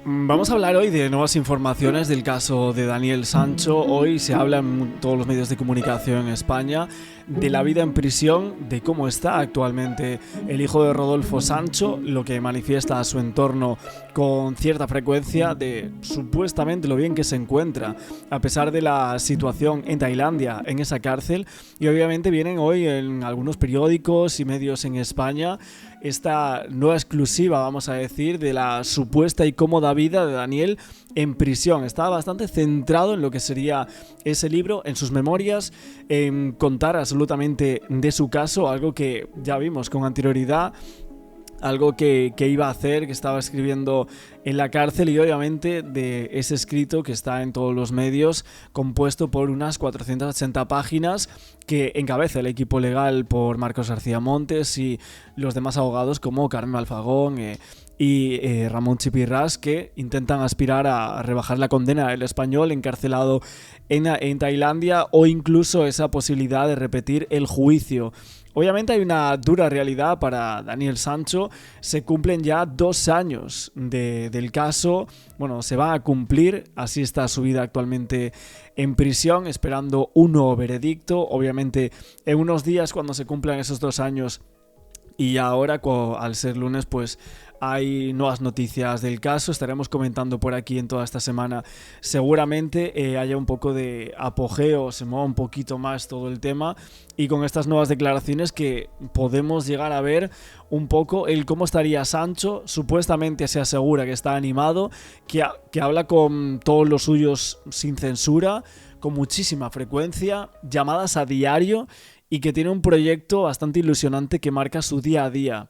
Vamos a hablar hoy de nuevas informaciones del caso de Daniel Sancho. Hoy se habla en todos los medios de comunicación en España de la vida en prisión, de cómo está actualmente el hijo de Rodolfo Sancho, lo que manifiesta a su entorno con cierta frecuencia de supuestamente lo bien que se encuentra a pesar de la situación en Tailandia, en esa cárcel. Y obviamente vienen hoy en algunos periódicos y medios en España esta nueva exclusiva, vamos a decir, de la supuesta y cómoda vida de Daniel en prisión. Estaba bastante centrado en lo que sería ese libro, en sus memorias, en contar absolutamente de su caso, algo que ya vimos con anterioridad, algo que iba a hacer, que estaba escribiendo en la cárcel, y obviamente de ese escrito que está en todos los medios, compuesto por unas 480 páginas que encabeza el equipo legal por Marcos García Montes y los demás abogados como Carmen Alfagón y Ramón Chipirrás, que intentan aspirar a rebajar la condena del español encarcelado en Tailandia, o incluso esa posibilidad de repetir el juicio. Obviamente hay una dura realidad para Daniel Sancho. Se cumplen ya 2 años del caso. Bueno, se va a cumplir. Así está su vida actualmente en prisión, esperando un nuevo veredicto. Obviamente en unos días, cuando se cumplan esos 2 años, y ahora, al ser lunes, pues hay nuevas noticias del caso. Estaremos comentando por aquí en toda esta semana. Seguramente haya un poco de apogeo, se mueva un poquito más todo el tema, y con estas nuevas declaraciones que podemos llegar a ver un poco el cómo estaría Sancho. Supuestamente se asegura que está animado, que habla con todos los suyos sin censura, con muchísima frecuencia, llamadas a diario, y que tiene un proyecto bastante ilusionante que marca su día a día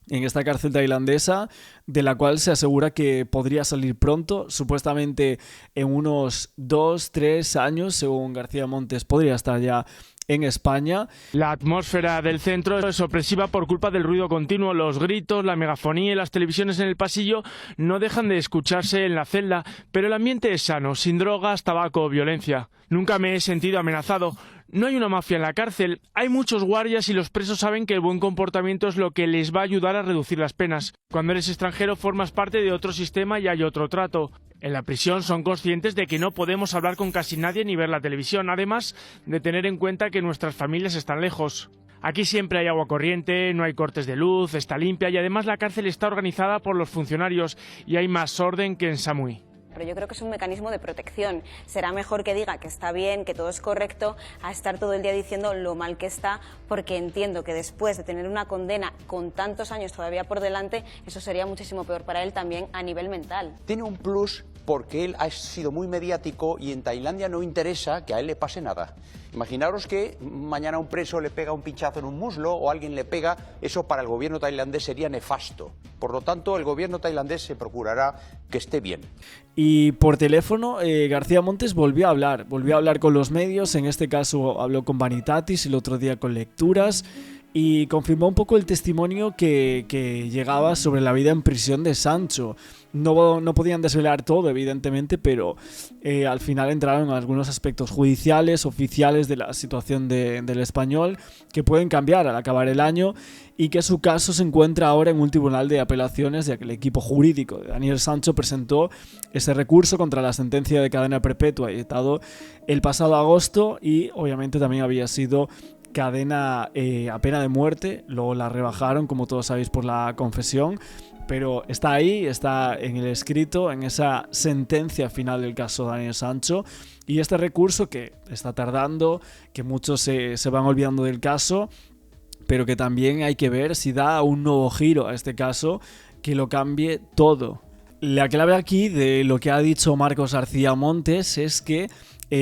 en esta cárcel tailandesa, de la cual se asegura que podría salir pronto, supuestamente en unos 2-3 años, según García Montes, podría estar ya en España. La atmósfera del centro es opresiva por culpa del ruido continuo. Los gritos, la megafonía y las televisiones en el pasillo no dejan de escucharse en la celda, pero el ambiente es sano, sin drogas, tabaco o violencia. Nunca me he sentido amenazado. No hay una mafia en la cárcel, hay muchos guardias y los presos saben que el buen comportamiento es lo que les va a ayudar a reducir las penas. Cuando eres extranjero formas parte de otro sistema y hay otro trato. En la prisión son conscientes de que no podemos hablar con casi nadie ni ver la televisión, además de tener en cuenta que nuestras familias están lejos. Aquí siempre hay agua corriente, no hay cortes de luz, está limpia y además la cárcel está organizada por los funcionarios y hay más orden que en Samui. Pero yo creo que es un mecanismo de protección. Será mejor que diga que está bien, que todo es correcto, a estar todo el día diciendo lo mal que está, porque entiendo que después de tener una condena con tantos años todavía por delante, eso sería muchísimo peor para él también a nivel mental. Tiene un plus porque él ha sido muy mediático y en Tailandia no interesa que a él le pase nada. Imaginaros que mañana un preso le pega un pinchazo en un muslo o alguien le pega, eso para el gobierno tailandés sería nefasto. Por lo tanto, el gobierno tailandés se procurará que esté bien. Y por teléfono, García Montes volvió a hablar con los medios. En este caso habló con Vanitatis, el otro día con Lecturas, y confirmó un poco el testimonio que llegaba sobre la vida en prisión de Sancho. No podían desvelar todo, evidentemente, pero al final entraron en algunos aspectos judiciales, oficiales de la situación del español, que pueden cambiar al acabar el año, y que su caso se encuentra ahora en un tribunal de apelaciones, ya que el equipo jurídico de Daniel Sancho presentó ese recurso contra la sentencia de cadena perpetua dictado el pasado agosto, y obviamente también había sido cadena a pena de muerte. Luego la rebajaron, como todos sabéis, por la confesión, pero está ahí, está en el escrito, en esa sentencia final del caso Daniel Sancho. Y este recurso que está tardando, que muchos se van olvidando del caso, pero que también hay que ver si da un nuevo giro a este caso que lo cambie todo. La clave aquí de lo que ha dicho Marcos García Montes es que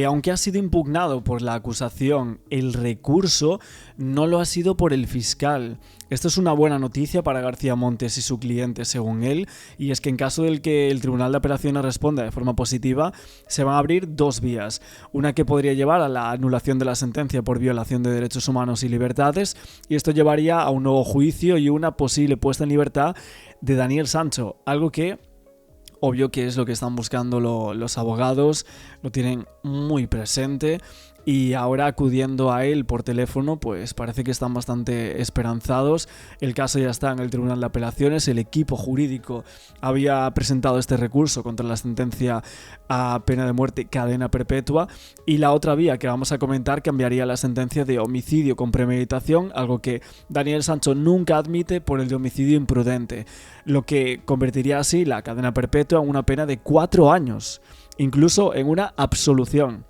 aunque ha sido impugnado por la acusación, el recurso no lo ha sido por el fiscal. Esto es una buena noticia para García Montes y su cliente, según él, y es que en caso del que el Tribunal de Apelaciones responda de forma positiva, se van a abrir 2 vías. Una que podría llevar a la anulación de la sentencia por violación de derechos humanos y libertades, y esto llevaría a un nuevo juicio y una posible puesta en libertad de Daniel Sancho, algo que obvio que es lo que están buscando los abogados, lo tienen muy presente, y ahora acudiendo a él por teléfono, pues parece que están bastante esperanzados. El caso ya está en el Tribunal de Apelaciones, el equipo jurídico había presentado este recurso contra la sentencia a pena de muerte, cadena perpetua, y la otra vía que vamos a comentar cambiaría la sentencia de homicidio con premeditación, algo que Daniel Sancho nunca admite, por el de homicidio imprudente, lo que convertiría así la cadena perpetua en una pena de 4 años, incluso en una absolución.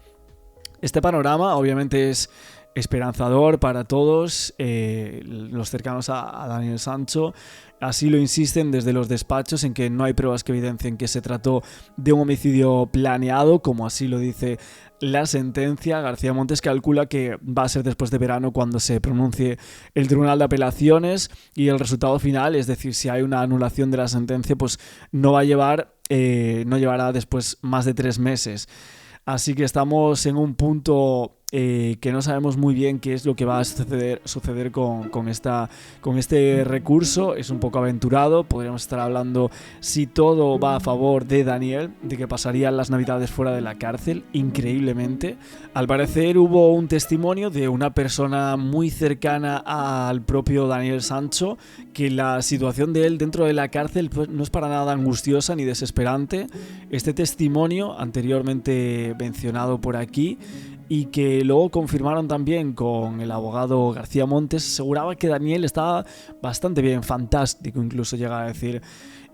Este panorama obviamente es esperanzador para todos los cercanos a Daniel Sancho. Así lo insisten desde los despachos, en que no hay pruebas que evidencien que se trató de un homicidio planeado, como así lo dice la sentencia. García Montes calcula que va a ser después de verano cuando se pronuncie el Tribunal de Apelaciones, y el resultado final, es decir, si hay una anulación de la sentencia, pues no llevará después más de 3 meses. Así que estamos en un punto que no sabemos muy bien qué es lo que va a suceder con este recurso. Es un poco aventurado. Podríamos estar hablando, si todo va a favor de Daniel, de que pasarían las navidades fuera de la cárcel, increíblemente. Al parecer hubo un testimonio de una persona muy cercana al propio Daniel Sancho, que la situación de él dentro de la cárcel pues, no es para nada angustiosa ni desesperante. Este testimonio, anteriormente mencionado por aquí, y que luego confirmaron también con el abogado García Montes, aseguraba que Daniel estaba bastante bien, fantástico incluso llega a decir,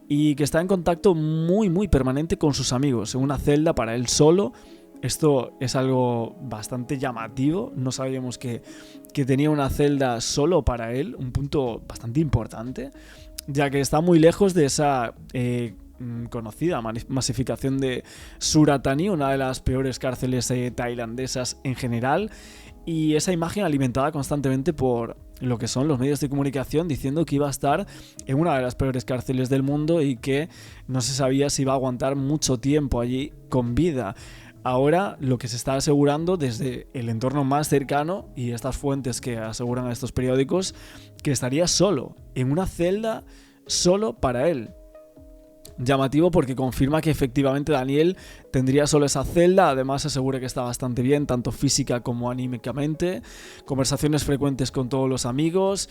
y que está en contacto muy muy permanente con sus amigos, en una celda para él solo. Esto es algo bastante llamativo, no sabíamos que tenía una celda solo para él, un punto bastante importante, ya que está muy lejos de esa conocida masificación de Surat Thani, una de las peores cárceles tailandesas en general, y esa imagen alimentada constantemente por lo que son los medios de comunicación, diciendo que iba a estar en una de las peores cárceles del mundo y que no se sabía si iba a aguantar mucho tiempo allí con vida. Ahora lo que se está asegurando desde el entorno más cercano y estas fuentes que aseguran a estos periódicos, que estaría solo, en una celda solo para él. Llamativo porque confirma que efectivamente Daniel tendría solo esa celda. Además asegura que está bastante bien, tanto física como anímicamente, conversaciones frecuentes con todos los amigos.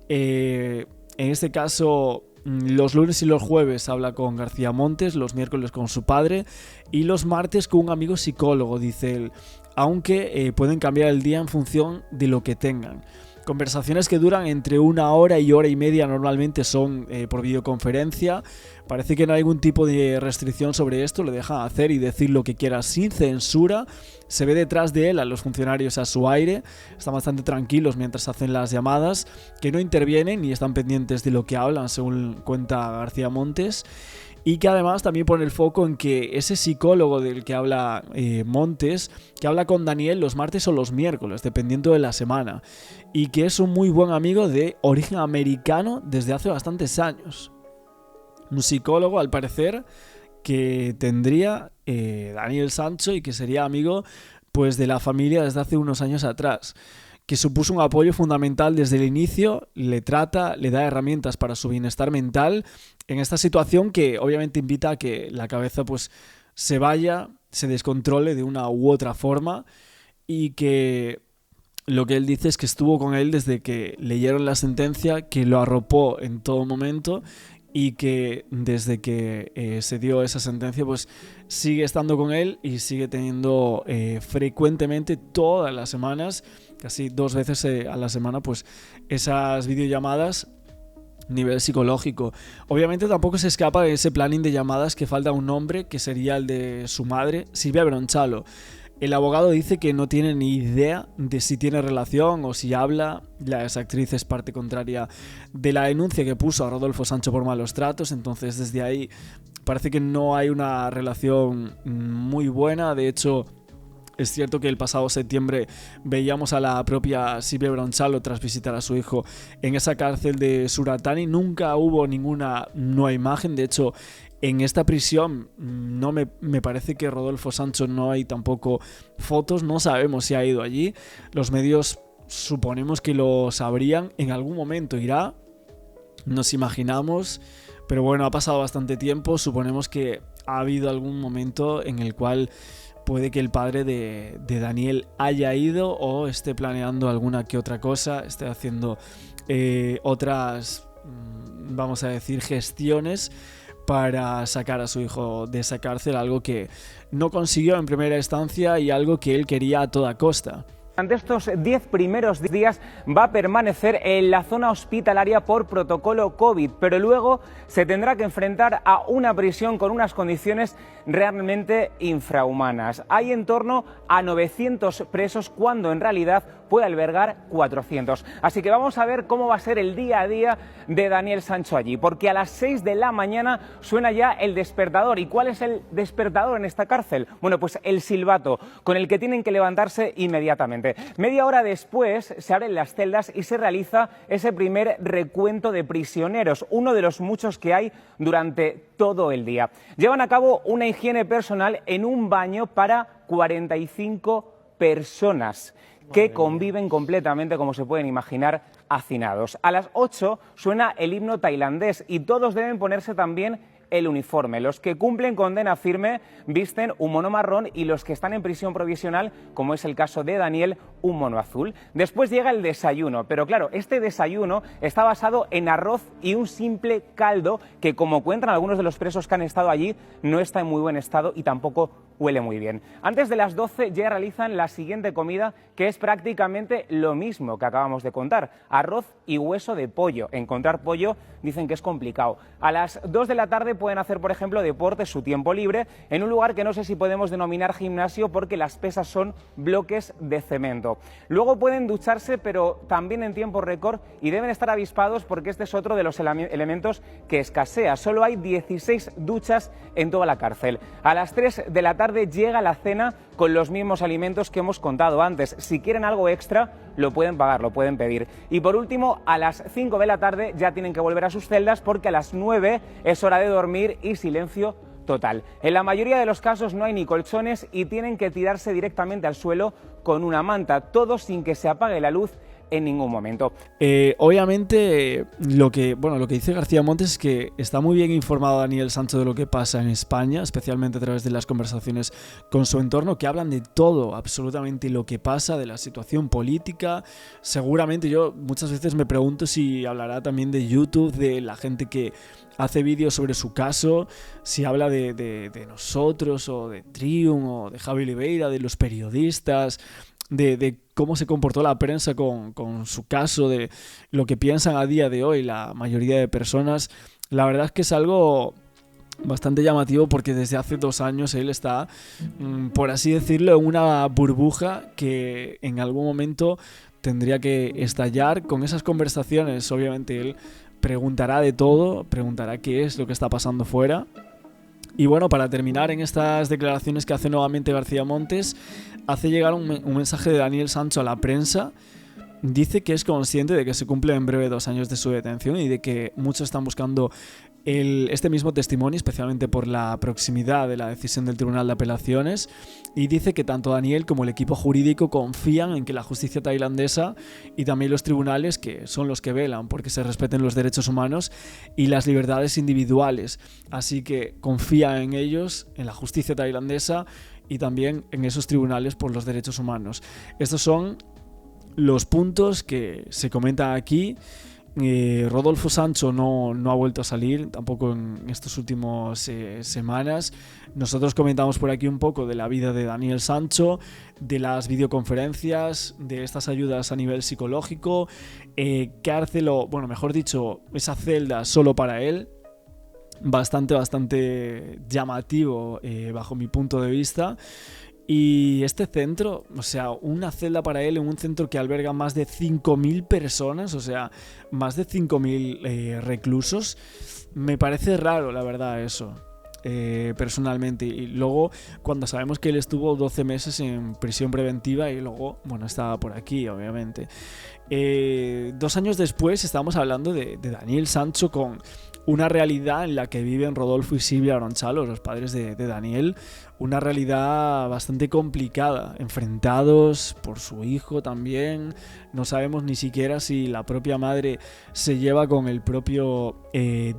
En este caso, los lunes y los jueves habla con García Montes, los miércoles con su padre y los martes con un amigo psicólogo, dice él, aunque pueden cambiar el día en función de lo que tengan. Conversaciones que duran entre 1 hora y hora y media, normalmente son por videoconferencia. Parece que no hay ningún tipo de restricción sobre esto, le dejan hacer y decir lo que quiera sin censura. Se ve detrás de él a los funcionarios a su aire, están bastante tranquilos mientras hacen las llamadas, que no intervienen ni están pendientes de lo que hablan, según cuenta García Montes. Y que además también pone el foco en que ese psicólogo del que habla Montes, que habla con Daniel los martes o los miércoles, dependiendo de la semana, y que es un muy buen amigo de origen americano desde hace bastantes años. Un psicólogo, al parecer, que tendría Daniel Sancho y que sería amigo pues, de la familia desde hace unos años atrás, que supuso un apoyo fundamental desde el inicio, le trata, le da herramientas para su bienestar mental en esta situación que obviamente invita a que la cabeza pues se vaya, se descontrole de una u otra forma, y que lo que él dice es que estuvo con él desde que leyeron la sentencia, que lo arropó en todo momento y que desde que se dio esa sentencia pues sigue estando con él y sigue teniendo frecuentemente todas las semanas, casi 2 veces a la semana, pues esas videollamadas nivel psicológico. Obviamente tampoco se escapa de ese planning de llamadas que falta un nombre, que sería el de su madre, Silvia Bronchalo. El abogado dice que no tiene ni idea de si tiene relación o si habla. La exactriz es parte contraria de la denuncia que puso a Rodolfo Sancho por malos tratos, entonces desde ahí parece que no hay una relación muy buena. De hecho, es cierto que el pasado septiembre veíamos a la propia Silvia Bronchalo tras visitar a su hijo en esa cárcel de Surat Thani. Nunca hubo ninguna nueva imagen. De hecho, en esta prisión no me parece que Rodolfo Sancho, no hay tampoco fotos. No sabemos si ha ido allí. Los medios suponemos que lo sabrían. En algún momento irá, nos imaginamos. Pero bueno, ha pasado bastante tiempo. Suponemos que ha habido algún momento en el cual puede que el padre de Daniel haya ido o esté planeando alguna que otra cosa, esté haciendo otras, vamos a decir, gestiones para sacar a su hijo de esa cárcel, algo que no consiguió en primera instancia y algo que él quería a toda costa. Durante estos 10 primeros días va a permanecer en la zona hospitalaria por protocolo COVID, pero luego se tendrá que enfrentar a una prisión con unas condiciones realmente infrahumanas. Hay en torno a 900 presos cuando en realidad puede albergar 400. Así que vamos a ver cómo va a ser el día a día de Daniel Sancho allí, porque a las 6 de la mañana suena ya el despertador. ¿Y cuál es el despertador en esta cárcel? Bueno, pues el silbato, con el que tienen que levantarse inmediatamente. Media hora después se abren las celdas y se realiza ese primer recuento de prisioneros, uno de los muchos que hay durante todo el día. Llevan a cabo una higiene personal en un baño para 45 personas que conviven completamente, como se pueden imaginar, hacinados. A las 8 suena el himno tailandés y todos deben ponerse también el uniforme. Los que cumplen condena firme visten un mono marrón y los que están en prisión provisional, como es el caso de Daniel, un mono azul. Después llega el desayuno, pero claro, este desayuno está basado en arroz y un simple caldo que, como cuentan algunos de los presos que han estado allí, no está en muy buen estado y tampoco huele muy bien. Antes de las 12 ya realizan la siguiente comida, que es prácticamente lo mismo que acabamos de contar: arroz y hueso de pollo. Encontrar pollo dicen que es complicado. A las 2 de la tarde pueden hacer, por ejemplo, deporte, su tiempo libre, en un lugar que no sé si podemos denominar gimnasio porque las pesas son bloques de cemento. Luego pueden ducharse, pero también en tiempo récord, y deben estar avispados porque este es otro de los elementos que escasea. Solo hay 16 duchas en toda la cárcel. A las 3 de la tarde llega la cena con los mismos alimentos que hemos contado antes. Si quieren algo extra, lo pueden pagar, lo pueden pedir. Y por último, a las 5 de la tarde ya tienen que volver a sus celdas porque a las 9 es hora de dormir y silencio total. En la mayoría de los casos no hay ni colchones y tienen que tirarse directamente al suelo con una manta, todo sin que se apague la luz en ningún momento. Obviamente lo que dice García Montes es que está muy bien informado Daniel Sancho de lo que pasa en España, especialmente a través de las conversaciones con su entorno, que hablan de todo, absolutamente lo que pasa, de la situación política. Seguramente yo muchas veces me pregunto si hablará también de YouTube, de la gente que hace vídeos sobre su caso, si habla de nosotros o de Trium o de Javi Oliveira, de los periodistas, de cómo se comportó la prensa con su caso, de lo que piensan a día de hoy la mayoría de personas. La verdad es que es algo bastante llamativo porque desde hace 2 años él está, por así decirlo, en una burbuja que en algún momento tendría que estallar. Con esas conversaciones, obviamente él preguntará de todo, preguntará qué es lo que está pasando fuera. Y bueno, para terminar, en estas declaraciones que hace nuevamente García Montes, hace llegar un mensaje de Daniel Sancho a la prensa. Dice que es consciente de que se cumple en breve 2 años de su detención y de que muchos están buscando este mismo testimonio, especialmente por la proximidad de la decisión del Tribunal de Apelaciones, y dice que tanto Daniel como el equipo jurídico confían en que la justicia tailandesa y también los tribunales, que son los que velan porque se respeten los derechos humanos y las libertades individuales, así que confía en ellos, en la justicia tailandesa y también en esos tribunales por los derechos humanos. Estos son los puntos que se comentan aquí. Rodolfo Sancho no ha vuelto a salir tampoco en estos últimos semanas. Nosotros comentamos por aquí un poco de la vida de Daniel Sancho, de las videoconferencias, de estas ayudas a nivel psicológico, cárcel o, bueno, mejor dicho, esa celda solo para él. Bastante llamativo bajo mi punto de vista. Y este centro, o sea, una celda para él en un centro que alberga más de 5.000 personas, o sea, más de 5.000 reclusos, me parece raro, la verdad, eso, personalmente. Y luego, cuando sabemos que él estuvo 12 meses en prisión preventiva y luego, bueno, estaba por aquí, obviamente. 2 años después estamos hablando de Daniel Sancho con una realidad en la que viven Rodolfo y Silvia Ronchalo, los padres de Daniel, una realidad bastante complicada, enfrentados por su hijo también. No sabemos ni siquiera si la propia madre se lleva con el propio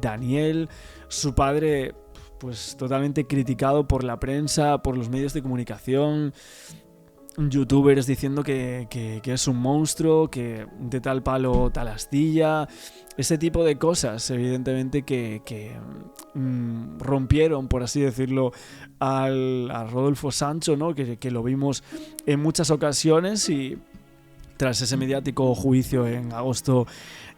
Daniel. Su padre pues totalmente criticado por la prensa, por los medios de comunicación, youtubers diciendo que es un monstruo, que de tal palo tal astilla, ese tipo de cosas, evidentemente que rompieron, por así decirlo, a Rodolfo Sancho, ¿no? Que lo vimos en muchas ocasiones, y tras ese mediático juicio en agosto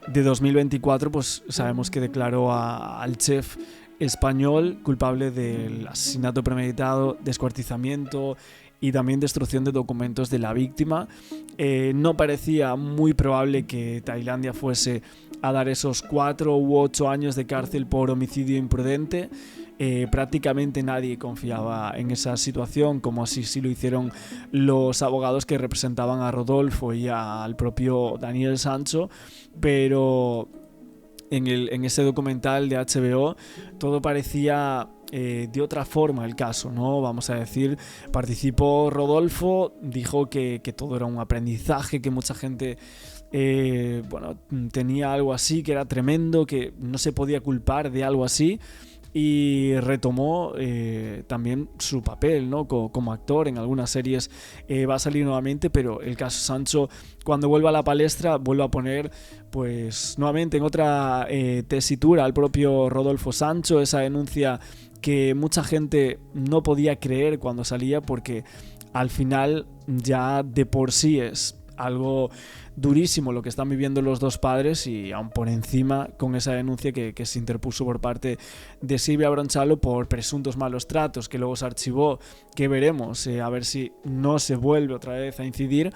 de 2024, pues sabemos que declaró al chef español culpable del asesinato premeditado, descuartizamiento y también destrucción de documentos de la víctima. No parecía muy probable que Tailandia fuese a dar esos 4 u 8 años de cárcel por homicidio imprudente. Prácticamente nadie confiaba en esa situación, como así sí lo hicieron los abogados que representaban a Rodolfo y al propio Daniel Sancho, pero en ese documental de HBO todo parecía de otra forma el caso, ¿no? Vamos a decir, participó Rodolfo, dijo que todo era un aprendizaje, que mucha gente tenía algo así, que era tremendo, que no se podía culpar de algo así, y retomó también su papel, ¿no? Como actor en algunas series. Va a salir nuevamente, pero el caso Sancho, cuando vuelva a la palestra, vuelve a poner pues nuevamente en otra tesitura al propio Rodolfo Sancho, esa denuncia que mucha gente no podía creer cuando salía, porque al final ya de por sí es algo durísimo lo que están viviendo los dos padres, y aún por encima con esa denuncia que se interpuso por parte de Silvia Bronchalo por presuntos malos tratos, que luego se archivó, que veremos a ver si no se vuelve otra vez a incidir,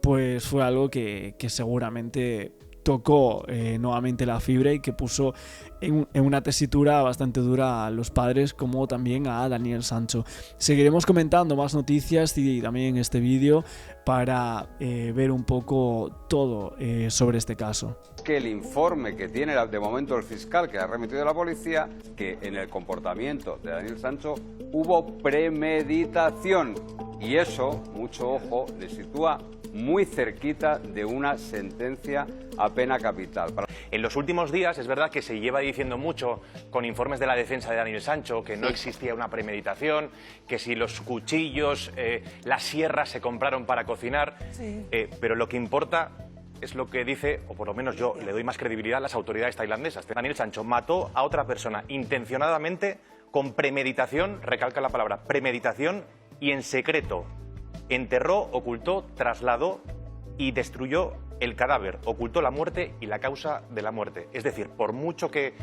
pues fue algo que seguramente tocó nuevamente la fibra y que puso en una tesitura bastante dura a los padres, como también a Daniel Sancho. Seguiremos comentando más noticias y también en este vídeo para ver un poco todo sobre este caso. Que el informe que tiene de momento el fiscal que ha remitido a la policía, que en el comportamiento de Daniel Sancho hubo premeditación, y eso, mucho ojo, le sitúa muy cerquita de una sentencia a pena capital. En los últimos días es verdad que se lleva diciendo mucho con informes de la defensa de Daniel Sancho que no existía una premeditación, que si los cuchillos, las sierras se compraron para cocinar, pero lo que importa es lo que dice, o por lo menos yo le doy más credibilidad a las autoridades tailandesas. Daniel Sancho mató a otra persona intencionadamente, con premeditación, recalca la palabra premeditación, y en secreto. Enterró, ocultó, trasladó y destruyó el cadáver, ocultó la muerte y la causa de la muerte. Es decir, por mucho que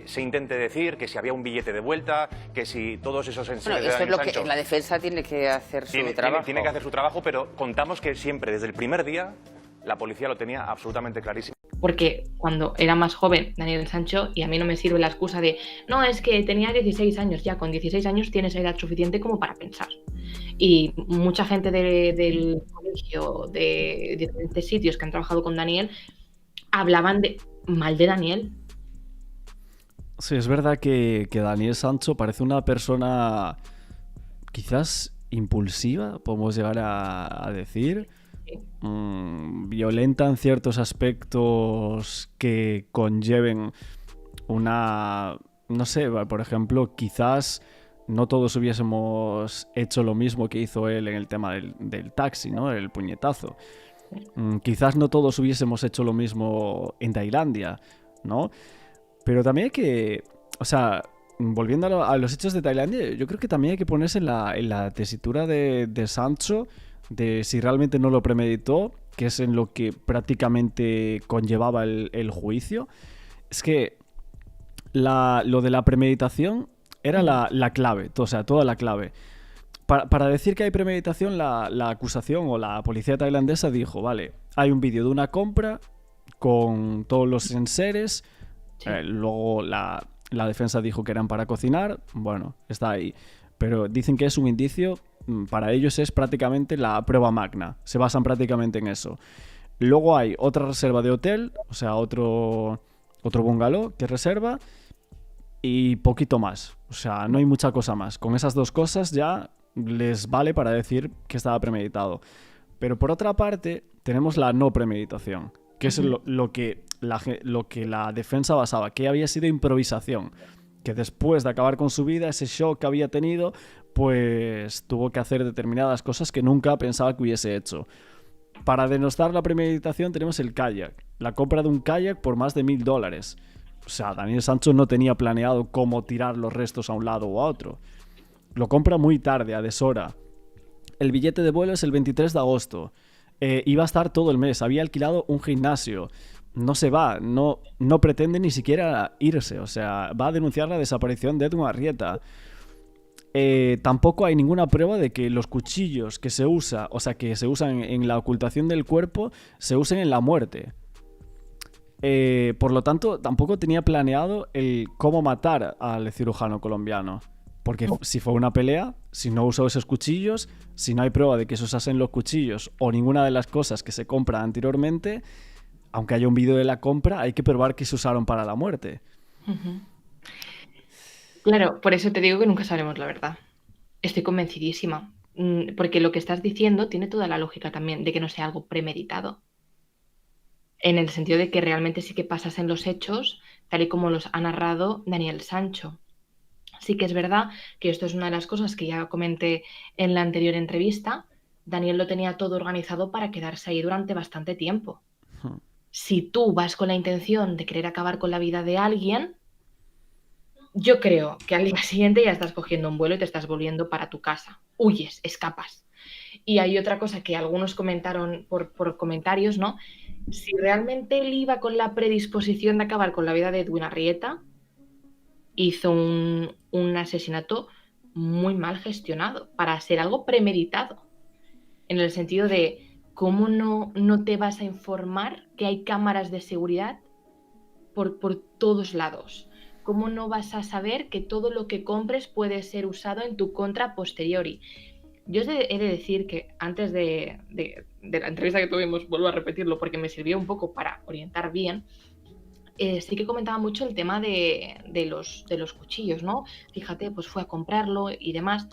se intente decir que si había un billete de vuelta, que si todos esos enseres de Daniel Sancho... Que la defensa tiene que hacer su trabajo. Tiene que hacer su trabajo, pero contamos que siempre, desde el primer día, la policía lo tenía absolutamente clarísimo. Porque cuando era más joven Daniel Sancho, y a mí no me sirve la excusa de no, es que tenía 16 años, ya con 16 años tienes edad suficiente como para pensar. Y mucha gente del colegio, de diferentes sitios que han trabajado con Daniel, hablaban mal de Daniel. Sí, es verdad que Daniel Sancho parece una persona quizás impulsiva, podemos llegar a decir. Violenta en ciertos aspectos que conlleven una... No sé, por ejemplo, quizás no todos hubiésemos hecho lo mismo que hizo él en el tema del taxi, ¿no? El puñetazo. Quizás no todos hubiésemos hecho lo mismo en Tailandia, ¿no? Pero también hay que... O sea, volviendo a los hechos de Tailandia, yo creo que también hay que ponerse en la tesitura de Sancho, de si realmente no lo premeditó, que es en lo que prácticamente conllevaba el juicio. Es que lo de la premeditación era la clave, o sea, toda la clave. Para decir que hay premeditación, la acusación o la policía tailandesa dijo, vale, hay un vídeo de una compra con todos los enseres, luego la defensa dijo que eran para cocinar, bueno, está ahí. Pero dicen que es un indicio, para ellos es prácticamente la prueba magna, se basan prácticamente en eso. Luego hay otra reserva de hotel, o sea, otro bungalow que reserva, y poquito más, o sea, no hay mucha cosa más. Con esas dos cosas ya les vale para decir que estaba premeditado. Pero por otra parte tenemos la no premeditación, que es lo que la defensa basaba, que había sido improvisación. que después de acabar con su vida, ese shock que había tenido, pues tuvo que hacer determinadas cosas que nunca pensaba que hubiese hecho. Para denostar la premeditación tenemos el kayak, la compra de un kayak por más de $1.000. O sea, Daniel Sancho no tenía planeado cómo tirar los restos a un lado o a otro. Lo compra muy tarde, a deshora. El billete de vuelo es el 23 de agosto. Iba a estar todo el mes, había alquilado un gimnasio. No se va, no pretende ni siquiera irse. O sea, va a denunciar la desaparición de Edwin Arrieta. Tampoco hay ninguna prueba de que los cuchillos que se usan en la ocultación del cuerpo, se usen en la muerte. Por lo tanto, tampoco tenía planeado el cómo matar al cirujano colombiano. Porque si fue una pelea, si no usó esos cuchillos, si no hay prueba de que se usasen los cuchillos o ninguna de las cosas que se compra anteriormente, aunque haya un vídeo de la compra, hay que probar que se usaron para la muerte. Uh-huh. Claro, por eso te digo que nunca sabremos la verdad. Estoy convencidísima. Porque lo que estás diciendo tiene toda la lógica también de que no sea algo premeditado. En el sentido de que realmente sí que pasasen los hechos tal y como los ha narrado Daniel Sancho. Sí que es verdad que esto es una de las cosas que ya comenté en la anterior entrevista. Daniel lo tenía todo organizado para quedarse ahí durante bastante tiempo. Si tú vas con la intención de querer acabar con la vida de alguien, yo creo que al día siguiente ya estás cogiendo un vuelo y te estás volviendo para tu casa. Huyes, escapas. Y hay otra cosa que algunos comentaron por comentarios, ¿no? Si realmente él iba con la predisposición de acabar con la vida de Edwin Arrieta, hizo un asesinato muy mal gestionado para ser algo premeditado. En el sentido de cómo no te vas a informar que hay cámaras de seguridad por todos lados. ¿Cómo no vas a saber que todo lo que compres puede ser usado en tu contra a posteriori? Yo he de decir que antes de la entrevista que tuvimos, vuelvo a repetirlo porque me sirvió un poco para orientar bien, sí que comentaba mucho el tema de los cuchillos, ¿no? Fíjate, pues fue a comprarlo y demás.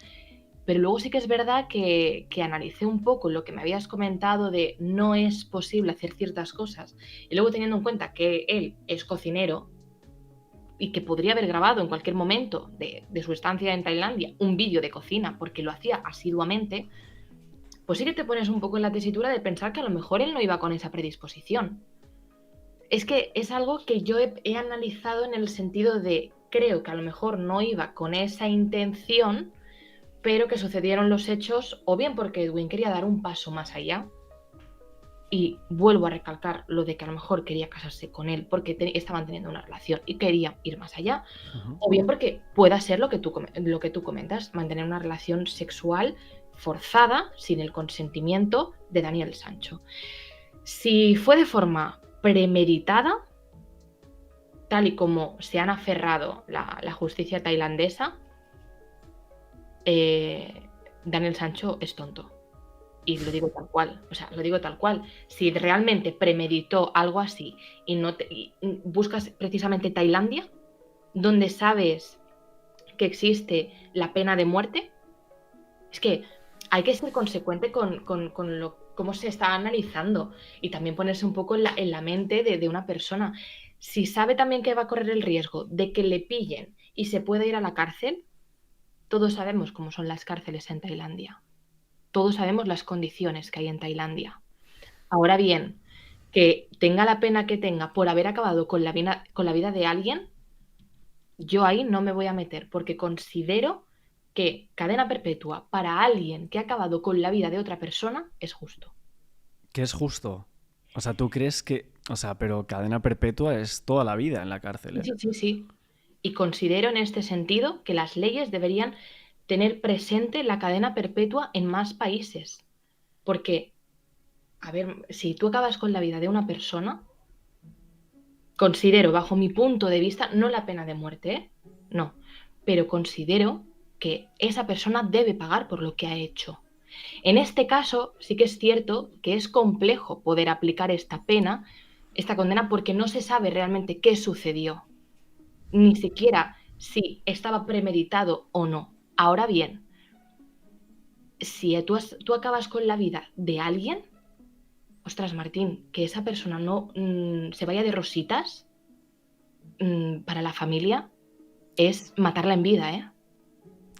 Pero luego sí que es verdad que analicé un poco lo que me habías comentado de no es posible hacer ciertas cosas. Y luego teniendo en cuenta que él es cocinero y que podría haber grabado en cualquier momento de su estancia en Tailandia un vídeo de cocina porque lo hacía asiduamente, pues sí que te pones un poco en la tesitura de pensar que a lo mejor él no iba con esa predisposición. Es que es algo que yo he analizado en el sentido de creo que a lo mejor no iba con esa intención, pero que sucedieron los hechos o bien porque Edwin quería dar un paso más allá, y vuelvo a recalcar lo de que a lo mejor quería casarse con él porque estaban teniendo una relación y quería ir más allá, o bien porque pueda ser lo que tú comentas, mantener una relación sexual forzada sin el consentimiento de Daniel Sancho. Si fue de forma premeditada, tal y como se han aferrado la justicia tailandesa, Daniel Sancho es tonto. Y lo digo tal cual, Si realmente premeditó algo así y buscas precisamente Tailandia, donde sabes que existe la pena de muerte, es que hay que ser consecuente con cómo se está analizando y también ponerse un poco en la mente de una persona. Si sabe también que va a correr el riesgo de que le pillen y se pueda ir a la cárcel, todos sabemos cómo son las cárceles en Tailandia. Todos sabemos las condiciones que hay en Tailandia. Ahora bien, que tenga la pena que tenga por haber acabado con la vida de alguien, yo ahí no me voy a meter, porque considero que cadena perpetua para alguien que ha acabado con la vida de otra persona es justo. ¿Qué es justo? O sea, ¿tú crees que...? O sea, pero cadena perpetua es toda la vida en la cárcel, ¿eh? Sí. Y considero en este sentido que las leyes deberían tener presente la cadena perpetua en más países. Porque, a ver, si tú acabas con la vida de una persona, considero, bajo mi punto de vista, no la pena de muerte, ¿eh? No, pero considero que esa persona debe pagar por lo que ha hecho. En este caso, sí que es cierto que es complejo poder aplicar esta pena, esta condena, porque no se sabe realmente qué sucedió, ni siquiera si estaba premeditado o no. Ahora bien, si tú acabas con la vida de alguien, ostras, Martín, que esa persona no se vaya de rositas para la familia, es matarla en vida, ¿eh?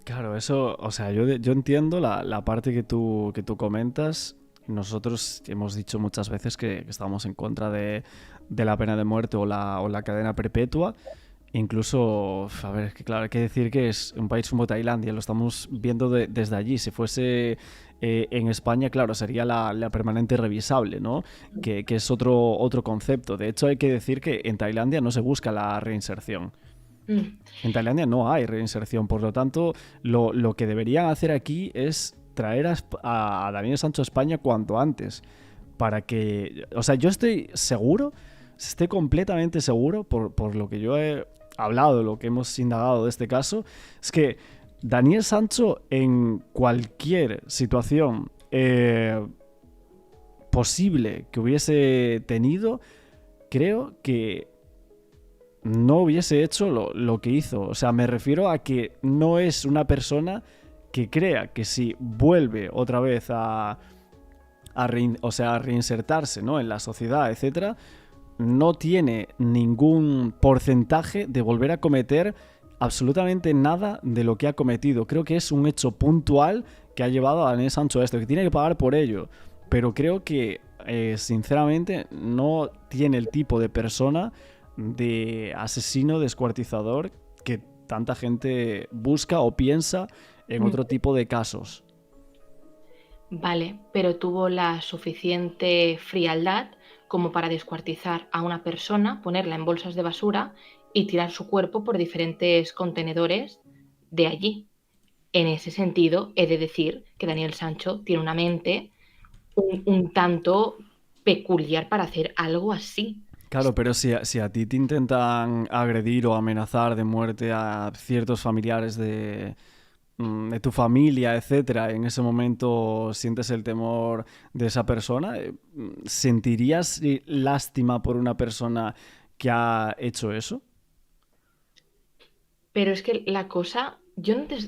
Claro, eso, o sea, yo entiendo la parte que tú comentas. Nosotros hemos dicho muchas veces que estamos en contra de la pena de muerte o la cadena perpetua. Incluso, a ver, es que claro, hay que decir que es un país como Tailandia, lo estamos viendo desde allí. Si fuese en España, claro, sería la permanente revisable, ¿no? Que es otro concepto. De hecho, hay que decir que en Tailandia no se busca la reinserción. En Tailandia no hay reinserción, por lo tanto, lo que deberían hacer aquí es traer a Daniel Sancho a España cuanto antes, para que, o sea, yo estoy completamente seguro, por lo que yo he hablado, lo que hemos indagado de este caso, es que Daniel Sancho en cualquier situación posible que hubiese tenido, creo que no hubiese hecho lo que hizo. O sea, me refiero a que no es una persona que crea que si vuelve otra vez a reinsertarse, ¿no?, en la sociedad, etcétera, no tiene ningún porcentaje de volver a cometer absolutamente nada de lo que ha cometido. Creo que es un hecho puntual que ha llevado a Daniel Sancho a esto, que tiene que pagar por ello. Pero creo que, sinceramente, no tiene el tipo de persona de asesino descuartizador que tanta gente busca o piensa en otro tipo de casos. Vale, pero tuvo la suficiente frialdad como para descuartizar a una persona, ponerla en bolsas de basura y tirar su cuerpo por diferentes contenedores de allí. En ese sentido, he de decir que Daniel Sancho tiene una mente un tanto peculiar para hacer algo así. Claro, pero si a ti te intentan agredir o amenazar de muerte a ciertos familiares de tu familia, etcétera, en ese momento sientes el temor de esa persona, ¿sentirías lástima por una persona que ha hecho eso? Pero es que la cosa,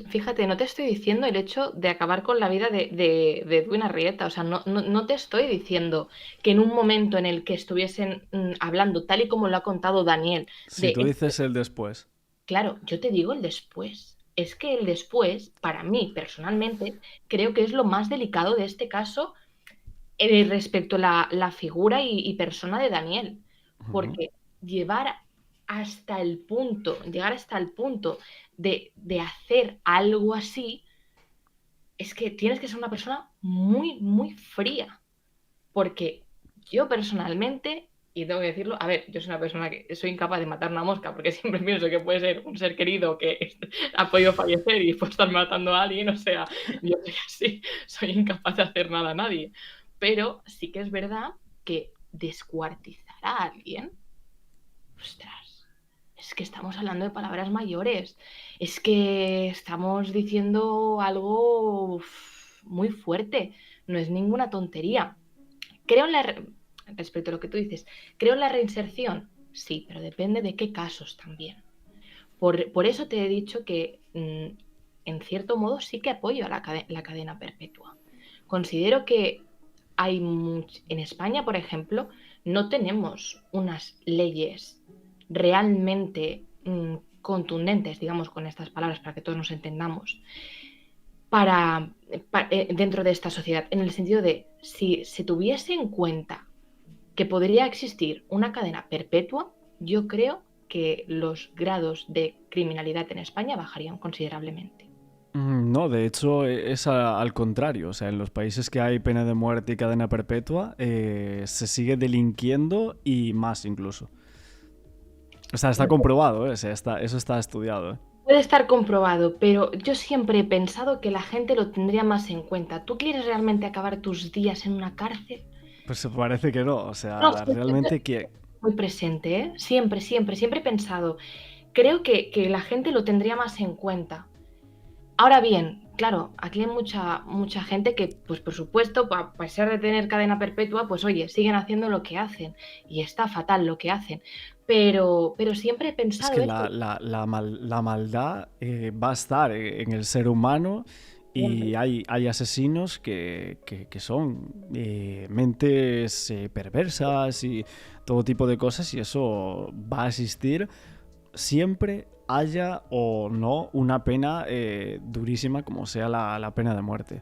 fíjate, no te estoy diciendo el hecho de acabar con la vida de Edwin Arrieta, o sea, no te estoy diciendo que en un momento en el que estuviesen hablando, tal y como lo ha contado Daniel. Si tú dices el después. Claro, yo te digo el después. Es que el después, para mí, personalmente, creo que es lo más delicado de este caso respecto a la figura y persona de Daniel. Porque llegar hasta el punto de hacer algo así, es que tienes que ser una persona muy, muy fría. Porque yo personalmente, y tengo que decirlo, a ver, yo soy una persona que soy incapaz de matar una mosca porque siempre pienso que puede ser un ser querido que ha podido fallecer y puede estar matando a alguien, o sea, yo soy así, soy incapaz de hacer nada a nadie. Pero sí que es verdad que descuartizar a alguien, ostras, es que estamos hablando de palabras mayores, es que estamos diciendo algo muy fuerte, no es ninguna tontería. Respecto a lo que tú dices, creo en la reinserción, sí, pero depende de qué casos también. Por eso te he dicho que, en cierto modo, sí que apoyo a la cadena perpetua. Considero que en España, por ejemplo, no tenemos unas leyes realmente contundentes, digamos con estas palabras para que todos nos entendamos, dentro de esta sociedad, en el sentido de si se tuviese en cuenta que podría existir una cadena perpetua, yo creo que los grados de criminalidad en España bajarían considerablemente. No, de hecho es al contrario. O sea, en los países que hay pena de muerte y cadena perpetua se sigue delinquiendo y más incluso. O sea, está comprobado, ¿eh? O sea, eso está estudiado, ¿eh? Puede estar comprobado, pero yo siempre he pensado que la gente lo tendría más en cuenta. ¿Tú quieres realmente acabar tus días en una cárcel? Pues parece que no, o sea, No, realmente que... Muy presente, ¿eh? Siempre he pensado. Creo que la gente lo tendría más en cuenta. Ahora bien, claro, aquí hay mucha gente que, pues por supuesto, a pesar de tener cadena perpetua, pues oye, siguen haciendo lo que hacen. Y está fatal lo que hacen. Pero siempre he pensado... Es que la maldad va a estar en el ser humano. Y hay asesinos que son mentes perversas y todo tipo de cosas, y eso va a existir siempre haya o no una pena durísima como sea la pena de muerte.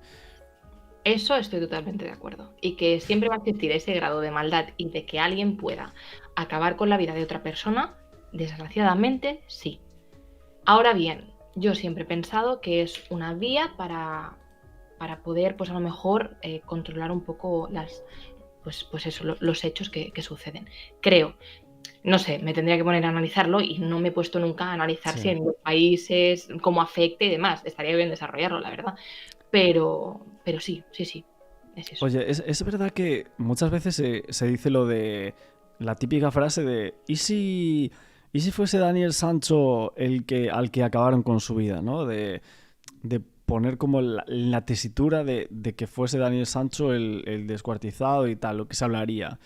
Eso estoy totalmente de acuerdo. Y que siempre va a existir ese grado de maldad y de que alguien pueda acabar con la vida de otra persona, desgraciadamente sí. Ahora bien, yo siempre he pensado que es una vía para poder, pues a lo mejor, controlar un poco los hechos que suceden. Creo. No sé, me tendría que poner a analizarlo y no me he puesto nunca a analizar si en los países, cómo afecte y demás. Estaría bien desarrollarlo, la verdad. Pero sí, es eso. Oye, es verdad que muchas veces se dice lo de la típica frase de ¿y si fuese Daniel Sancho al que acabaron con su vida, ¿no? De poner como la tesitura de que fuese Daniel Sancho el descuartizado y tal, lo que se hablaría.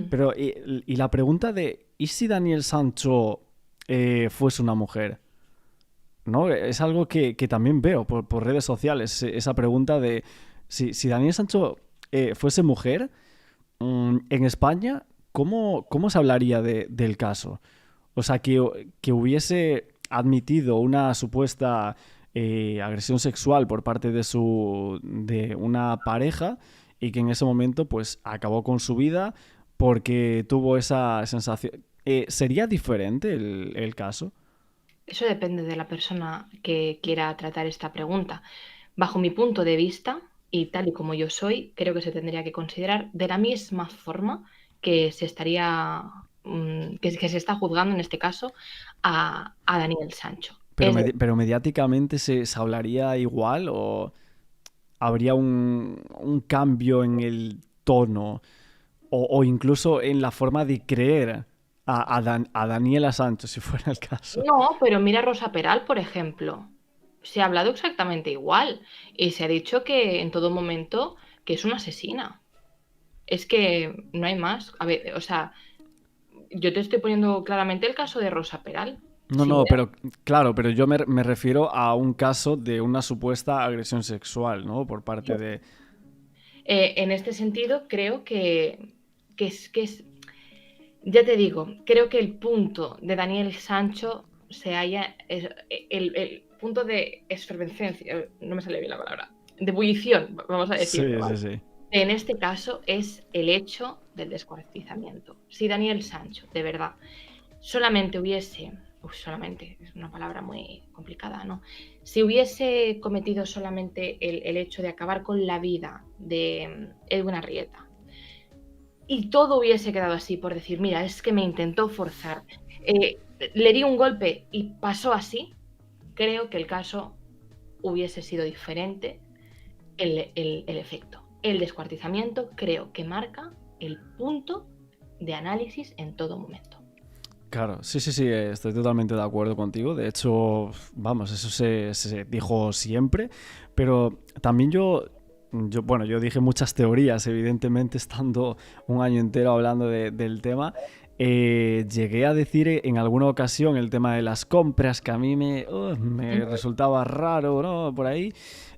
Pero, y la pregunta de ¿y si Daniel Sancho fuese una mujer? ¿No? Es algo que también veo por redes sociales, esa pregunta de si Daniel Sancho fuese mujer, en España, ¿cómo se hablaría del caso? O sea, que hubiese admitido una supuesta agresión sexual por parte de una pareja y que en ese momento pues acabó con su vida porque tuvo esa sensación. ¿Sería diferente el caso? Eso depende de la persona que quiera tratar esta pregunta. Bajo mi punto de vista, y tal y como yo soy, creo que se tendría que considerar de la misma forma que se estaría que se está juzgando en este caso a Daniel Sancho. Pero mediáticamente se hablaría igual o habría un cambio en el tono o incluso en la forma de creer a Daniela Sancho, si fuera el caso. No, pero mira a Rosa Peral, por ejemplo. Se ha hablado exactamente igual y se ha dicho que en todo momento que es una asesina. Es que no hay más. A ver, o sea, yo te estoy poniendo claramente el caso de Rosa Peral. No, pero claro, pero yo me refiero a un caso de una supuesta agresión sexual, ¿no? Por parte de... En este sentido, creo que es... Ya te digo, creo que el punto de Daniel Sancho se halla... El punto de efervescencia, no me sale bien la palabra, de ebullición, vamos a decir. Sí. En este caso es el hecho del descuartizamiento. Si Daniel Sancho, de verdad, solamente es una palabra muy complicada, ¿no? Si hubiese cometido solamente el hecho de acabar con la vida de Edwin Arrieta y todo hubiese quedado así por decir, mira, es que me intentó forzar, le di un golpe y pasó así, creo que el caso hubiese sido diferente el efecto. El descuartizamiento creo que marca el punto de análisis en todo momento. Claro, sí, estoy totalmente de acuerdo contigo. De hecho, vamos, eso se dijo siempre. Pero también yo dije muchas teorías, evidentemente, estando un año entero hablando del tema. Llegué a decir en alguna ocasión el tema de las compras, que a mí me resultaba raro, ¿no? Por ahí.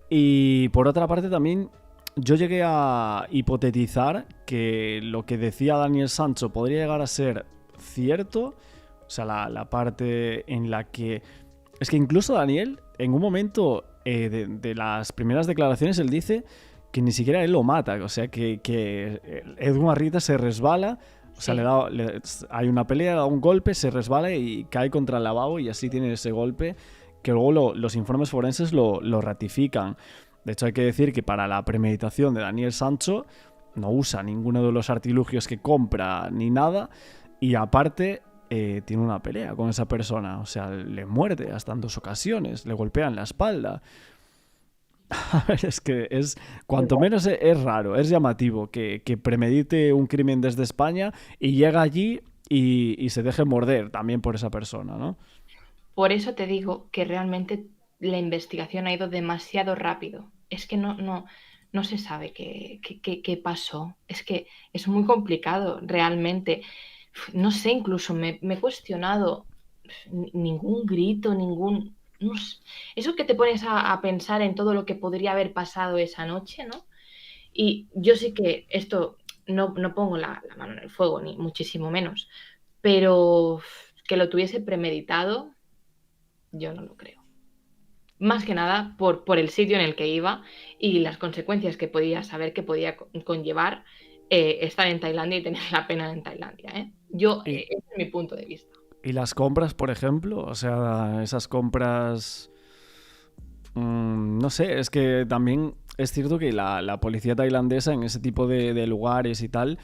Y por otra parte también yo llegué a hipotetizar que lo que decía Daniel Sancho podría llegar a ser cierto, o sea, la parte en la que... Es que incluso Daniel, en un momento de las primeras declaraciones, él dice que ni siquiera él lo mata, o sea, que Edwin Arrieta se resbala, o sea, hay una pelea, da un golpe, se resbala y cae contra el lavabo y así tiene ese golpe que luego los informes forenses lo ratifican. De hecho, hay que decir que para la premeditación de Daniel Sancho no usa ninguno de los artilugios que compra ni nada y aparte tiene una pelea con esa persona, o sea, le muerde hasta en 2 ocasiones, le golpea en la espalda. A ver, es que cuanto menos es raro, es llamativo que premedite un crimen desde España y llega allí y se deje morder también por esa persona, ¿no? Por eso te digo que realmente la investigación ha ido demasiado rápido. Es que no se sabe qué pasó. Es que es muy complicado realmente. No sé, incluso me he cuestionado ningún grito, no sé. Eso que te pones a pensar en todo lo que podría haber pasado esa noche, ¿no? Y yo sí que esto no pongo la mano en el fuego, ni muchísimo menos, pero que lo tuviese premeditado, Yo no lo creo. Más que nada por el sitio en el que iba y las consecuencias que podía saber que podía conllevar estar en Tailandia y tener la pena en Tailandia, ¿eh? Ese es mi punto de vista. ¿Y las compras, por ejemplo? O sea, esas compras... no sé, es que también es cierto que la policía tailandesa en ese tipo de lugares y tal,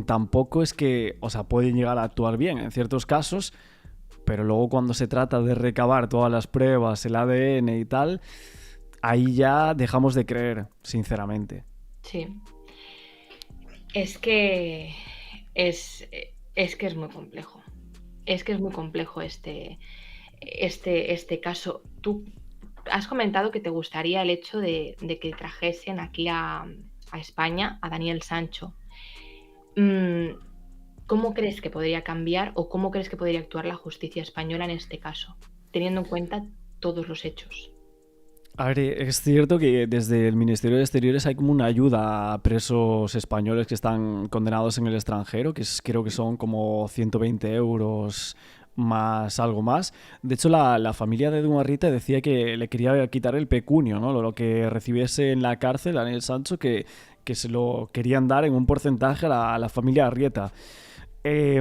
tampoco es que, o sea, pueden llegar a actuar bien en ciertos casos, pero luego cuando se trata de recabar todas las pruebas, el ADN y tal, ahí ya dejamos de creer, sinceramente. Sí. Es que es muy complejo. Es que es muy complejo este caso. Tú has comentado que te gustaría el hecho de que trajesen aquí a España a Daniel Sancho. ¿Cómo crees que podría cambiar o cómo crees que podría actuar la justicia española en este caso, teniendo en cuenta todos los hechos? A ver, es cierto que desde el Ministerio de Exteriores hay como una ayuda a presos españoles que están condenados en el extranjero, creo que son como 120 euros más algo más. De hecho, la familia de Dumarrita decía que le quería quitar el pecunio, ¿no? Lo que recibiese en la cárcel a Daniel Sancho, que se lo querían dar en un porcentaje a la familia Arrieta. Y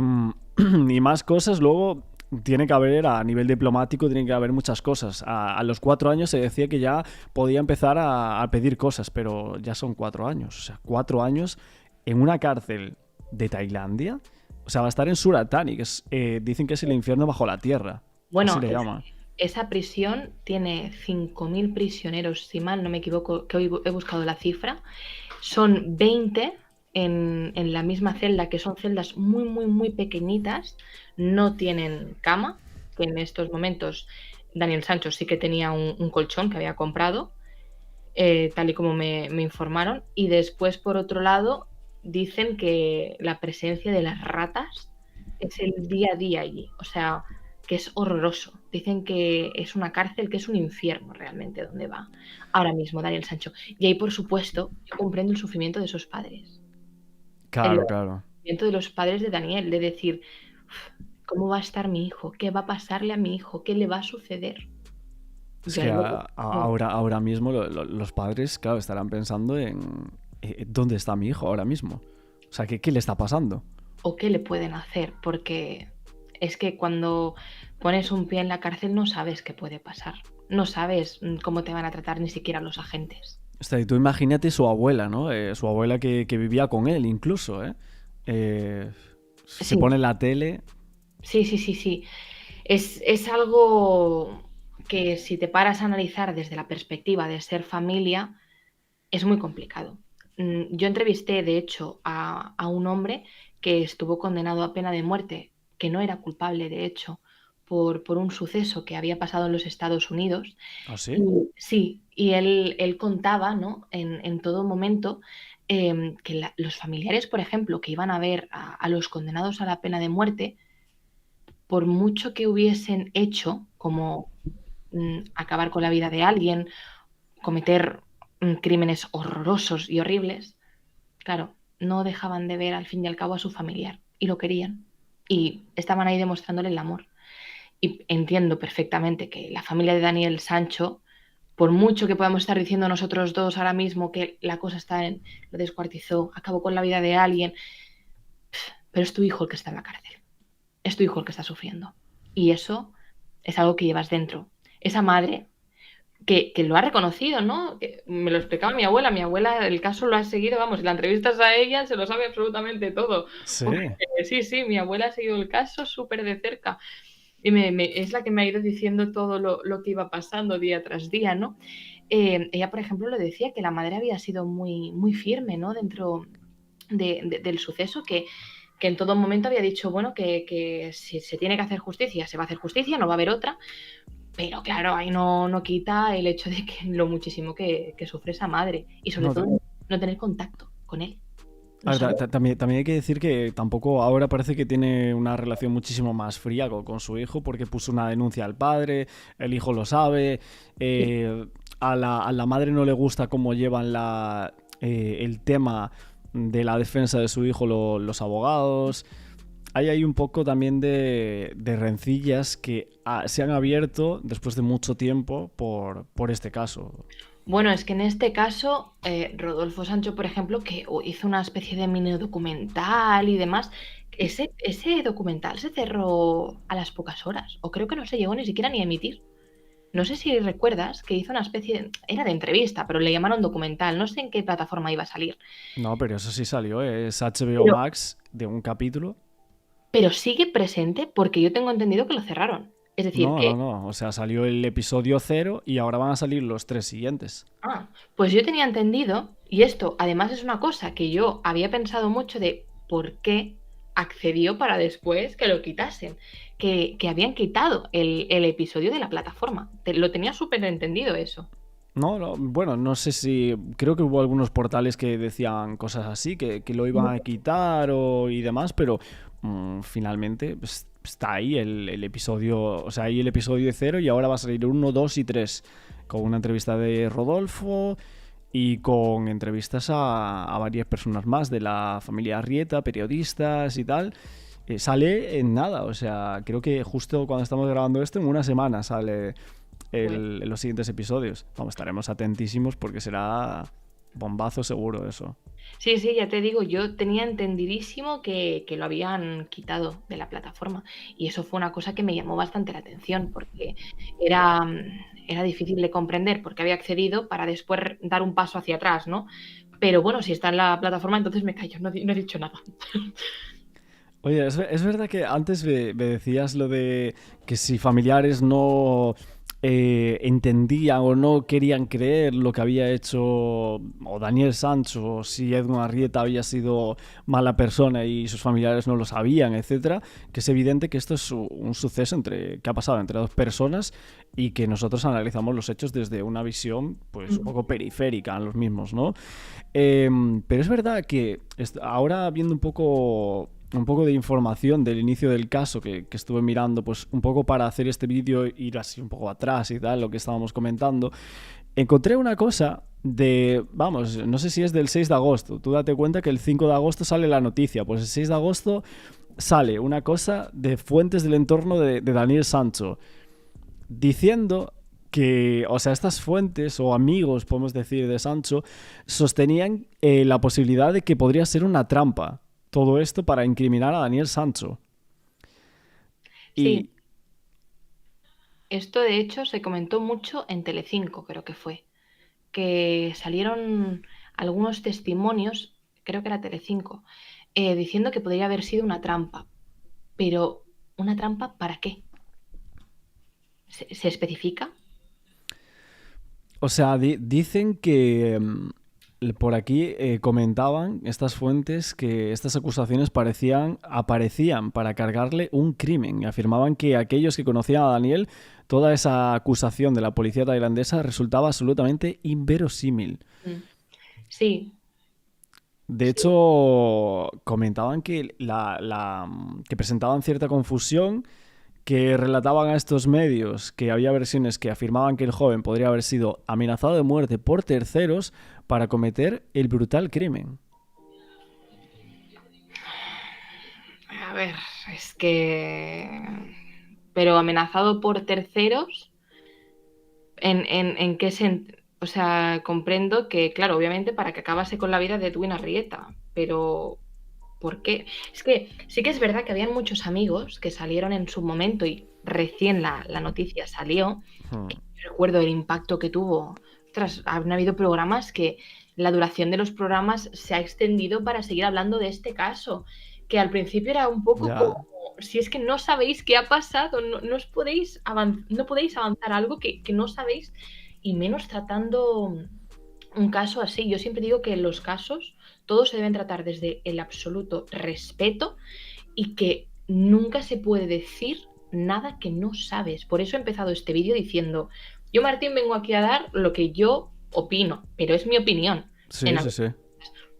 más cosas, luego tiene que haber, a nivel diplomático, tiene que haber muchas cosas. A los 4 años se decía que ya podía empezar a pedir cosas, pero ya son 4 años. O sea, 4 años en una cárcel de Tailandia. O sea, va a estar en Suratani, que dicen que es el infierno bajo la tierra. Bueno, así le llaman. Esa prisión tiene 5.000 prisioneros, si mal no me equivoco, que hoy he buscado la cifra. Son 20 en la misma celda, que son celdas muy, muy, muy pequeñitas. No tienen cama, que en estos momentos Daniel Sancho sí que tenía un colchón que había comprado, tal y como me informaron. Y después, por otro lado, dicen que la presencia de las ratas es el día a día allí. O sea, que es horroroso. Dicen que es una cárcel, que es un infierno realmente donde va ahora mismo Daniel Sancho. Y ahí, por supuesto, yo comprendo el sufrimiento de esos padres. Claro. El sufrimiento de los padres de Daniel, de decir, ¿cómo va a estar mi hijo? ¿Qué va a pasarle a mi hijo? ¿Qué le va a suceder? Es que ahora mismo los padres, claro, estarán pensando en ¿dónde está mi hijo ahora mismo? O sea, ¿qué le está pasando? ¿O qué le pueden hacer? Porque es que cuando pones un pie en la cárcel no sabes qué puede pasar. No sabes cómo te van a tratar ni siquiera los agentes. O sea, y tú imagínate su abuela, ¿no? Su abuela que vivía con él incluso, ¿eh? Se pone en la tele. Sí. Es algo que si te paras a analizar desde la perspectiva de ser familia, es muy complicado. Yo entrevisté, de hecho, a un hombre que estuvo condenado a pena de muerte, que no era culpable, de hecho, por un suceso que había pasado en los Estados Unidos. ¿Ah, sí? Sí, y él contaba, ¿no?, en todo momento que los familiares, por ejemplo, que iban a ver a los condenados a la pena de muerte, por mucho que hubiesen hecho, como acabar con la vida de alguien, cometer crímenes horrorosos y horribles, claro, no dejaban de ver al fin y al cabo a su familiar y lo querían y estaban ahí demostrándole el amor. Y entiendo perfectamente que la familia de Daniel Sancho, por mucho que podamos estar diciendo nosotros dos ahora mismo que la cosa está en lo descuartizó, acabó con la vida de alguien, pero es tu hijo el que está en la cárcel, es tu hijo el que está sufriendo y eso es algo que llevas dentro. Esa madre que lo ha reconocido, ¿no? Que me lo explicaba mi abuela el caso lo ha seguido, vamos, si la entrevistas a ella se lo sabe absolutamente todo. Sí. Sí, mi abuela ha seguido el caso súper de cerca y es la que me ha ido diciendo todo lo que iba pasando día tras día, ¿no? Ella, por ejemplo, le decía que la madre había sido muy, muy firme, ¿no?, dentro del suceso, que en todo momento había dicho, bueno, que si se tiene que hacer justicia, se va a hacer justicia, no va a haber otra. Pero claro, ahí no quita el hecho de que lo muchísimo que sufre esa madre y sobre todo no tener contacto con él. También hay que decir que tampoco ahora parece que tiene una relación muchísimo más fría con su hijo, porque puso una denuncia al padre, el hijo lo sabe, a la madre no le gusta cómo llevan el tema de la defensa de su hijo los abogados. hay un poco también de rencillas que se han abierto después de mucho tiempo por este caso. Bueno, es que en este caso, Rodolfo Sancho, por ejemplo, que hizo una especie de mini documental y demás, ese documental se cerró a las pocas horas, o creo que no se llegó ni siquiera ni a emitir. No sé si recuerdas que hizo una especie era de entrevista, pero le llamaron documental, no sé en qué plataforma iba a salir. No, pero eso sí salió, es HBO Pero, Max de un capítulo. pero sigue presente porque yo tengo entendido que lo cerraron. Es decir, que No, o sea, salió el episodio 0 y ahora van a salir los 3 siguientes. Pues yo tenía entendido, y esto además es una cosa que yo había pensado mucho de por qué accedió para después que lo quitasen, que habían quitado el episodio de la plataforma. Lo tenía súper entendido eso. No, bueno, no sé si... Creo que hubo algunos portales que decían cosas así, que lo iban a quitar y demás, pero finalmente está ahí el episodio... O sea, ahí el episodio 0 y ahora va a salir 1, 2 y 3, con una entrevista de Rodolfo y con entrevistas a varias personas más de la familia Arrieta, periodistas y tal. Sale en nada, o sea, creo que justo cuando estamos grabando esto, en una semana sale los siguientes episodios. Vamos, estaremos atentísimos porque será bombazo seguro eso. Sí, ya te digo, yo tenía entendidísimo que lo habían quitado de la plataforma y eso fue una cosa que me llamó bastante la atención porque era difícil de comprender porque había accedido para después dar un paso hacia atrás, ¿no? Pero bueno, si está en la plataforma, entonces me callo, no he dicho nada. Oye, es verdad que antes me decías lo de que si familiares no entendían o no querían creer lo que había hecho o Daniel Sancho, o si Edwin Arrieta había sido mala persona y sus familiares no lo sabían, etcétera, que es evidente que esto es un suceso que ha pasado entre dos personas y que nosotros analizamos los hechos desde una visión pues un poco periférica en los mismos, ¿no? Pero es verdad que ahora viendo un poco de información del inicio del caso que estuve mirando, pues un poco para hacer este vídeo, ir así un poco atrás y tal, lo que estábamos comentando, encontré una cosa vamos, no sé si es del 6 de agosto, tú date cuenta que el 5 de agosto sale la noticia, pues el 6 de agosto sale una cosa de fuentes del entorno de Daniel Sancho, diciendo que, o sea, estas fuentes o amigos, podemos decir, de Sancho, sostenían la posibilidad de que podría ser una trampa todo esto para incriminar a Daniel Sancho. Sí, esto de hecho se comentó mucho en Telecinco, creo que fue, que salieron algunos testimonios, creo que era Telecinco, diciendo que podría haber sido una trampa. Pero, ¿una trampa para qué? ¿Se especifica? O sea, dicen que por aquí comentaban estas fuentes que estas acusaciones aparecían para cargarle un crimen y afirmaban que aquellos que conocían a Daniel, toda esa acusación de la policía tailandesa resultaba absolutamente inverosímil. Sí. De hecho, comentaban que que presentaban cierta confusión, que relataban a estos medios que había versiones que afirmaban que el joven podría haber sido amenazado de muerte por terceros para cometer el brutal crimen. A ver, es que... Pero amenazado por terceros, ¿en qué sentido? O sea, comprendo que, claro, obviamente para que acabase con la vida de Edwin Arrieta, pero ¿por qué? Es que sí que es verdad que habían muchos amigos que salieron en su momento y recién la noticia salió. Recuerdo el impacto que tuvo. Ostras, han habido programas que la duración de los programas se ha extendido para seguir hablando de este caso, que al principio era un poco como, si es que no sabéis qué ha pasado, no podéis avanzar algo que no sabéis, y menos tratando un caso así. Yo siempre digo que en los casos todos se deben tratar desde el absoluto respeto y que nunca se puede decir nada que no sabes. Por eso he empezado este vídeo diciendo, yo, Martín, vengo aquí a dar lo que yo opino, pero es mi opinión. Sí.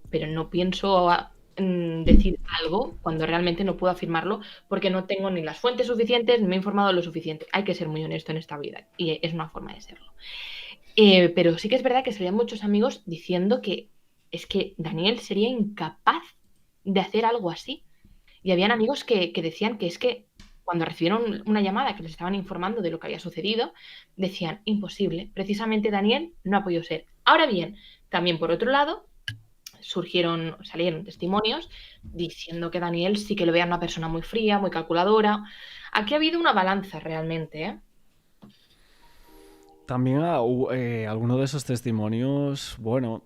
Pero no pienso decir algo cuando realmente no puedo afirmarlo porque no tengo ni las fuentes suficientes ni me he informado lo suficiente. Hay que ser muy honesto en esta vida y es una forma de serlo. Pero sí que es verdad que salían muchos amigos diciendo que es que Daniel sería incapaz de hacer algo así. Y habían amigos que decían que es que cuando recibieron una llamada que les estaban informando de lo que había sucedido, decían, imposible, precisamente Daniel no ha podido ser. Ahora bien, también por otro lado, salieron testimonios diciendo que Daniel sí que lo veía una persona muy fría, muy calculadora. Aquí ha habido una balanza realmente, ¿eh? También algunos de esos testimonios, bueno,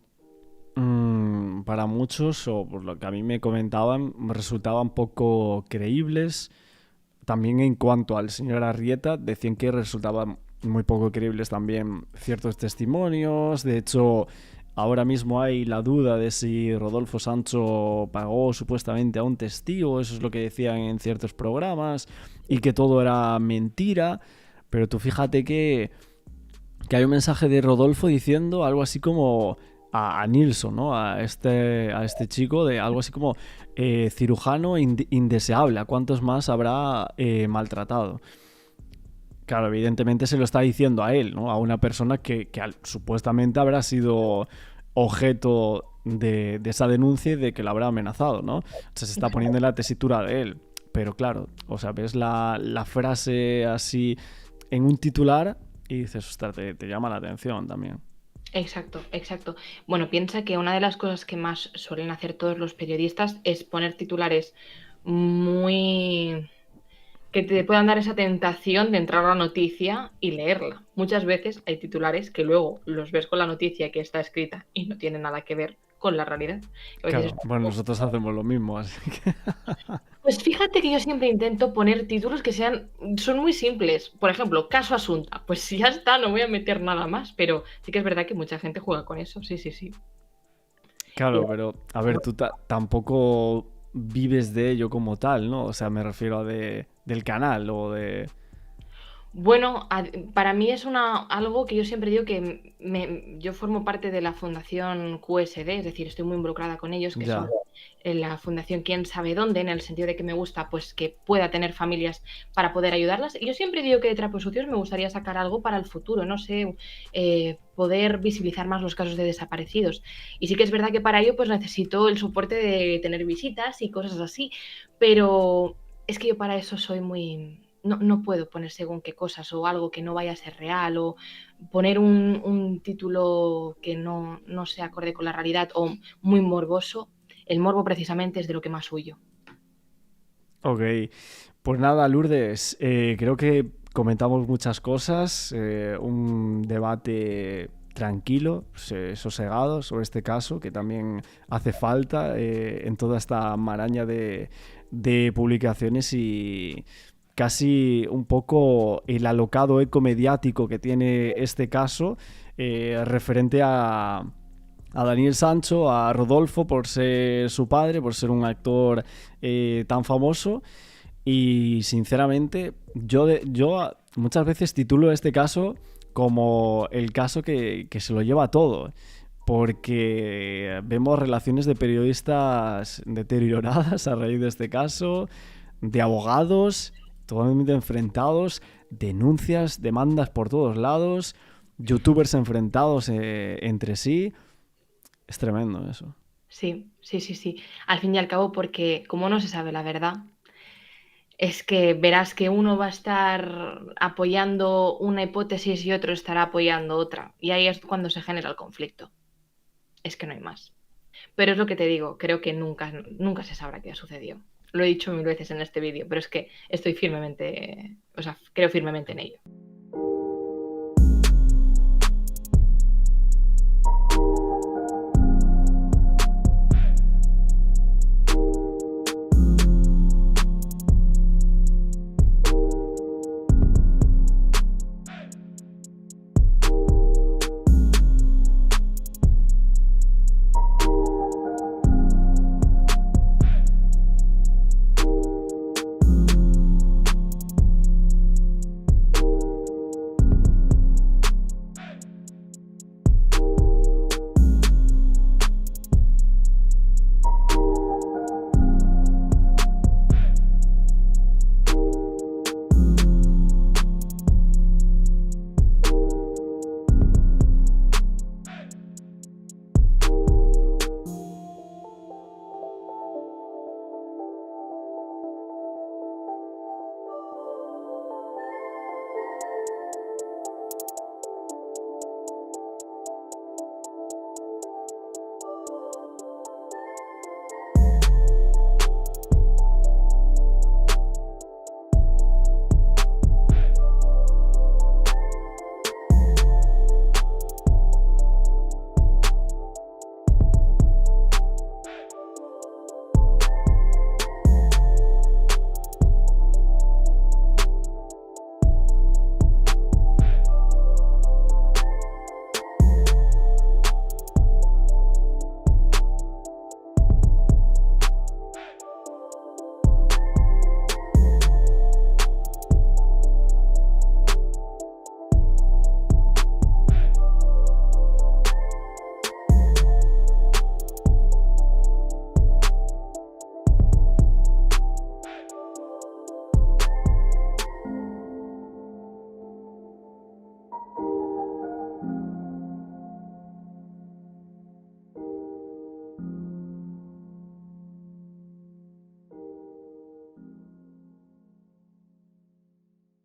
para muchos, o por lo que a mí me comentaban, me resultaban poco creíbles. También en cuanto al señor Arrieta, decían que resultaban muy poco creíbles también ciertos testimonios. De hecho, ahora mismo hay la duda de si Rodolfo Sancho pagó supuestamente a un testigo, eso es lo que decían en ciertos programas, y que todo era mentira. Pero tú fíjate que hay un mensaje de Rodolfo diciendo algo así como a Nilsson, ¿no? A este chico, de algo así como cirujano indeseable. ¿A cuántos más habrá maltratado? Claro, evidentemente se lo está diciendo a él, ¿no? A una persona que supuestamente habrá sido objeto de esa denuncia y de que la habrá amenazado, ¿no? O sea, se está poniendo en la tesitura de él. Pero claro, o sea, ves la frase así en un titular y dices, ostras, te llama la atención también. Exacto, exacto. Bueno, piensa que una de las cosas que más suelen hacer todos los periodistas es poner titulares muy... que te puedan dar esa tentación de entrar a la noticia y leerla. Muchas veces hay titulares que luego los ves con la noticia que está escrita y no tienen nada que ver con la realidad. Claro, bueno, nosotros hacemos lo mismo, así que... Pues fíjate que yo siempre intento poner títulos que son muy simples. Por ejemplo, caso Asunta. Pues ya está, no voy a meter nada más, pero sí que es verdad que mucha gente juega con eso, sí. Claro, pero a ver, tú tampoco vives de ello como tal, ¿no? O sea, me refiero a del canal o de... Bueno, para mí es algo que yo siempre digo que yo formo parte de la Fundación QSD, es decir, estoy muy involucrada con ellos, que son la Fundación Quién sabe dónde, en el sentido de que me gusta pues que pueda tener familias para poder ayudarlas. Y yo siempre digo que de Trapos Sucios me gustaría sacar algo para el futuro, no sé, poder visibilizar más los casos de desaparecidos. Y sí que es verdad que para ello pues necesito el soporte de tener visitas y cosas así, pero es que yo para eso soy muy... No puedo poner según qué cosas o algo que no vaya a ser real o poner un título que no sea acorde con la realidad o muy morboso. El morbo precisamente es de lo que más huyo. Ok, pues nada, Lourdes, creo que comentamos muchas cosas, un debate tranquilo, sosegado sobre este caso, que también hace falta en toda esta maraña de publicaciones y... casi un poco el alocado eco mediático que tiene este caso referente a Daniel Sancho, a Rodolfo por ser su padre, por ser un actor tan famoso. Y sinceramente yo muchas veces titulo este caso como el caso que se lo lleva todo, porque vemos relaciones de periodistas deterioradas a raíz de este caso, de abogados totalmente enfrentados, denuncias, demandas por todos lados, youtubers enfrentados entre sí. Es tremendo eso. Sí. Al fin y al cabo, porque como no se sabe la verdad, es que verás que uno va a estar apoyando una hipótesis y otro estará apoyando otra. Y ahí es cuando se genera el conflicto. Es que no hay más. Pero es lo que te digo, creo que nunca se sabrá qué ha sucedido. Lo he dicho 1000 veces en este vídeo, pero es que creo firmemente en ello.